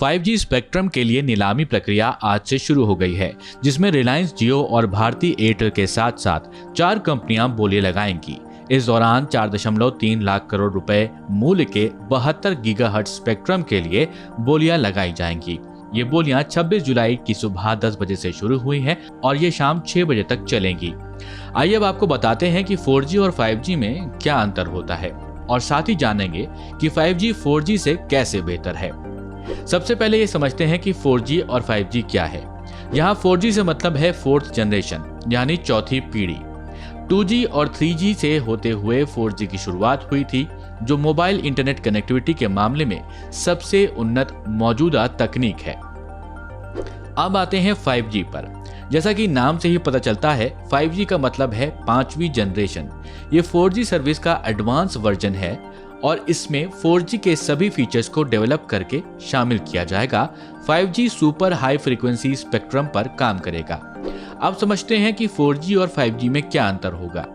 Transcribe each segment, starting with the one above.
5G spectrum के लिए नीलामी प्रक्रिया आज से शुरू हो गई है, जिसमें रिलायंस जियो और भारती एयरटेल के साथ साथ 4 कंपनियां बोली लगाएंगी। इस दौरान 4.3 लाख करोड़ रुपए मूल्य के 72 गीगाहर्ट्ज स्पेक्ट्रम के लिए बोलियां लगाई जाएंगी। ये बोलियां 26 जुलाई की सुबह 10 बजे से शुरू हुई हैं और ये शाम 6 बजे तक चलेंगी। आइए अब आपको बताते हैं कि 4G और 5G में क्या अंतर होता है और साथ ही जानेंगे कि 5G 4G से कैसे बेहतर है। सबसे पहले ये समझते हैं कि 4G और 5G क्या है। यहाँ 4G से मतलब है 4th जनरेशन यानी चौथी पीढ़ी। 2G और 3G से होते हुए 4G की शुरुआत हुई थी, जो मोबाइल इंटरनेट कनेक्टिविटी के मामले में सबसे उन्नत मौजूदा तकनीक है। अब आते हैं 5G पर। जैसा कि नाम से ही पता चलता है, 5G का मतलब है 5वीं जनरेशन। ये 4G सर्विस का एडवांस वर्जन है और इसमें 4G के सभी फीचर्स को डेवलप करके शामिल किया जाएगा। 5G super high frequency spectrum पर काम करेगा। अब समझते हैं कि 4G और 5G में क्या अंतर होगा।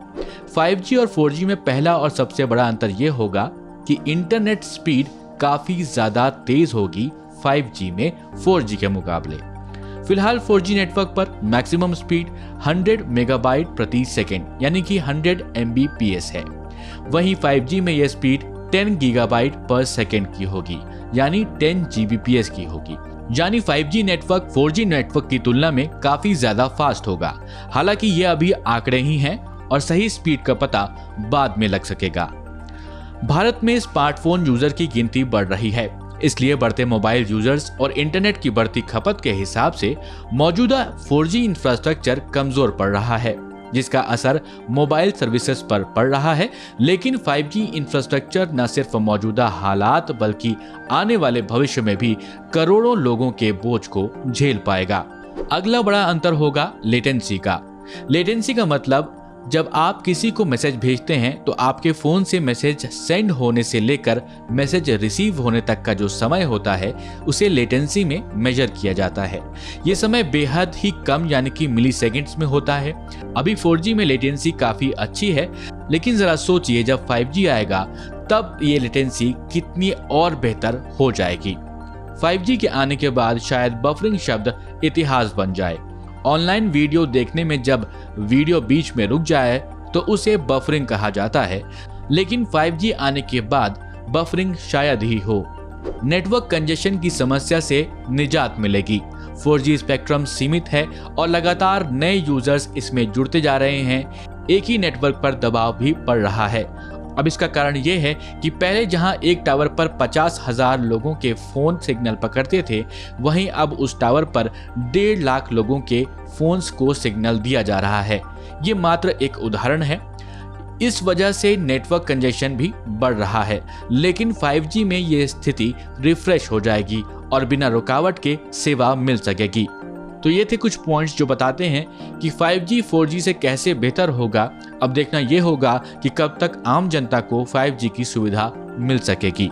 5G और 4G में पहला और सबसे बड़ा अंतर यह होगा कि इंटरनेट स्पीड काफी ज्यादा तेज होगी 5G में 4G के मुकाबले। फिलहाल 4G नेटवर्क पर मैक्सिमम स्पीड 100 मेगाबाइट प्रति सेकेंड यानी कि 100 Mbps है। वहीं 5G में यह स्पीड 10 गीगाबाइट पर सेकेंड की होगी यानी 10 Gbps की होगी। यानी 5G नेटवर्क 4G नेटवर्क की तुलना में काफी ज्यादा फास्ट होगा। हालांकि ये अभी आंकड़े ही हैं और सही स्पीड का पता बाद में लग सकेगा। भारत में स्मार्टफोन यूजर की गिनती बढ़ रही है, इसलिए बढ़ते मोबाइल यूजर्स और इंटरनेट की बढ़ती खपत के हिसाब से मौजूदा 4G इंफ्रास्ट्रक्चर कमजोर पड़ रहा है, जिसका असर मोबाइल सर्विसेज पर पड़ रहा है। लेकिन 5G इंफ्रास्ट्रक्चर न सिर्फ मौजूदा हालात बल्कि आने वाले भविष्य में भी करोड़ों लोगों के बोझ को झेल पाएगा। अगला बड़ा अंतर होगा लेटेंसी का। लेटेंसी का मतलब जब आप किसी को मैसेज भेजते हैं तो आपके फोन से मैसेज सेंड होने से लेकर मैसेज रिसीव होने तक का जो समय होता है उसे लेटेंसी में मेजर किया जाता है। ये समय बेहद ही कम यानी कि मिली सेकेंड्स में होता है। अभी 4G में लेटेंसी काफी अच्छी है, लेकिन जरा सोचिए जब 5G आएगा तब ये लेटेंसी कितनी और बेहतर हो जाएगी। 5G के आने के बाद शायद बफरिंग शब्द इतिहास बन जाए। ऑनलाइन वीडियो देखने में जब वीडियो बीच में रुक जाए तो उसे बफरिंग कहा जाता है, लेकिन 5G आने के बाद बफरिंग शायद ही हो। नेटवर्क कंजेशन की समस्या से निजात मिलेगी। 4G स्पेक्ट्रम सीमित है और लगातार नए यूजर्स इसमें जुड़ते जा रहे हैं। एक ही नेटवर्क पर दबाव भी पड़ रहा है। अब इसका कारण ये है कि पहले जहां एक टावर पर 50,000 लोगों के फोन सिग्नल पकड़ते थे, वहीं अब उस टावर पर 1.5 लाख लोगों के फोन्स को सिग्नल दिया जा रहा है। ये मात्र एक उदाहरण है। इस वजह से नेटवर्क कंजेशन भी बढ़ रहा है, लेकिन 5G में ये स्थिति रिफ्रेश हो जाएगी और बिना रुकावट के सेवा मिल सकेगी। तो ये थे कुछ पॉइंट्स जो बताते हैं कि 5G 4G से कैसे बेहतर होगा। अब देखना ये होगा कि कब तक आम जनता को 5G की सुविधा मिल सकेगी।